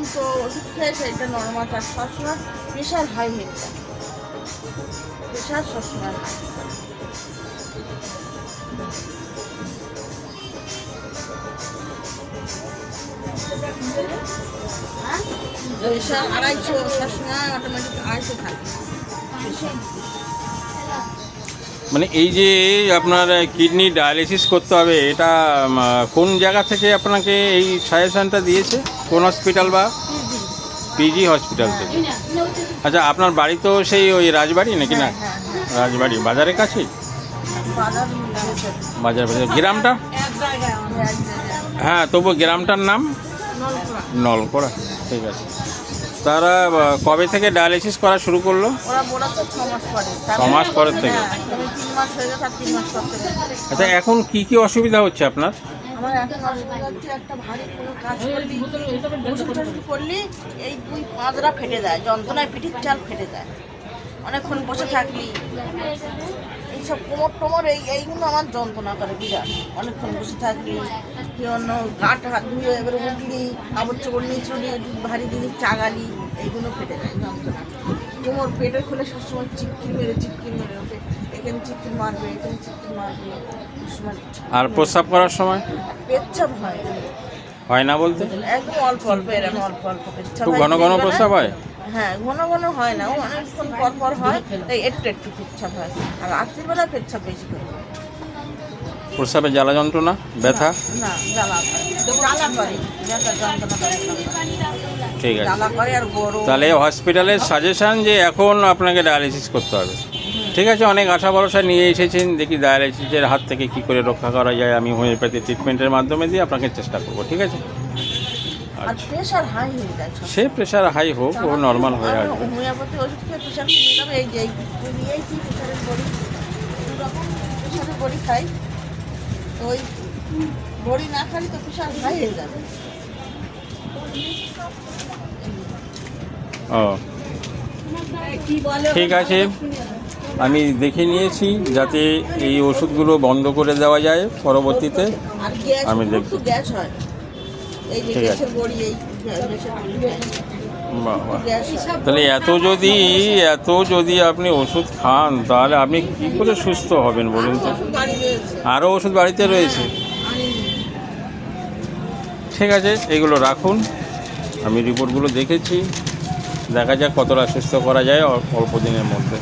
এখন তো ওষুধ খেয়েছে, এটা নর্মাল, তার সবসময় প্রেশার হাই হয়ে যায়, প্রেশার সবসময় হাই। প্রেশার 250 সবসময় অটোমেটিক 250 থাকে। মানে এই যে আপনার কিডনি ডায়ালিসিস করতে হবে, এটা কোন জায়গা থেকে আপনাকে এই সাজেশনটা দিয়েছে? কোন হসপিটাল বা? পিজি হসপিটাল থেকে। আচ্ছা, আপনার বাড়ি তো সেই ওই রাজবাড়ি নাকি না? রাজবাড়ি বাজারের কাছেই? বাজার বাজার গ্রামটা? হ্যাঁ, তবু গ্রামটার নাম নলকোড়া। ঠিক আছে। তারা কবে থেকে ডায়ালিসিস করা শুরু করলো? ওরা বলেছে 6 মাস পরে। 6 মাস পরের থেকে। 3 মাস হয়ে গেছে, আর 3 মাস পর থেকে। আচ্ছা, এখন কি কি অসুবিধা হচ্ছে আপনার? আমার এখন অসুবিধা হচ্ছে, একটা ভারী কোনো কাজ করলি, ওষুধ করলি, এই 2 পাঁজরা ফেটে যায়, যন্ত্রণায় পিঠির চাল ফেটে যায়। অনেকক্ষণ বসে থাকলি এইসব কোমর টোমর এইগুলো আমার যন্ত্রণা করে বিরাট। অনেকক্ষণ বসে থাকলি, কি অন্য গাঁট হাত ধুয়ে এবারে উঠলি, কাপড় চোপড় নিয়ে চলি, ভারী জিনিস চাগালি, এইগুলো ফেটে যায় যন্ত্রণা। কোমর পেটে খুলে সবসময় চিটকির মেরে ওঠে, এখানে চিটকির মারবে, এখানে চিটকির মারবে। আর প্রস্রাব করার সময়? পেচ্ছাপ হয় না বলতে? একদম অল্প অল্প, এরকম অল্প অল্প পেচ্ছাপ। খুব ঘন ঘন প্রস্রাব হয়? হ্যাঁ, ঘন ঘন হয় না, অনেকক্ষণ পর পর হয়, তাই একটু একটু পেচ্ছাপ হয়। আর রাত্রিবেলা পেচ্ছাপ বেশি করে। প্রস্রাবে জ্বালা যন্ত্রণা, ব্যথা? না, জ্বালা করে, ব্যথা যন্ত্রণা করে না। ঠিক আছে। জ্বালা করে আর গরম। তাহলে হসপিটালের সাজেশন যে এখন আপনাকে ডায়ালিসিস করতে হবে। ঠিক আছে, অনেক আশা ভরসা নিয়ে এসেছেন, দেখি ডায়ালিসিসের হাত থেকে কী করে রক্ষা করা যায়। আমি হোমিওপ্যাথি ট্রিটমেন্টের মাধ্যমে দিয়ে আপনাকে চেষ্টা করবো। ঠিক আছে। আর প্রেশার হাই হয়ে যায়। সে প্রেশার হাই হোক, ও নর্মাল হয়ে আসবে। হোমিওপ্যাথি ওষুধ খেয়ে প্রেশার কমিয়ে যাবে। এই যে এই কি প্রেশারের বড়ি, দুরকম প্রেশারের বড়ি খাই, তো ওই বড়ি না খালি তো প্রেশার হাই হয়ে যাবে। ও ঠিক আছে, আমি দেখে নিয়েছি, যাতে এই ওষুধগুলো বন্ধ করে দেওয়া যায় পরবর্তীতে। আর গ্যাস, আমি দেখব। খুব গ্যাস হয়, এই যে ঠিক আছে। গ্যাসের বড়ি, এই গ্যাসের বড়ি খাই। বাবা, গ্যাস হয়। তাহলে এত যদি আপনি ওষুধ খান, তাহলে আপনি কী করে সুস্থ হবেন বলুন তো? বাড়ি রয়েছে। আরও ওষুধ বাড়িতে রয়েছে। ঠিক আছে, এগুলো রাখুন, আমি রিপোর্টগুলো দেখেছি, দেখা যাক কতটা সুস্থ করা যায় অল্প দিনের মধ্যে।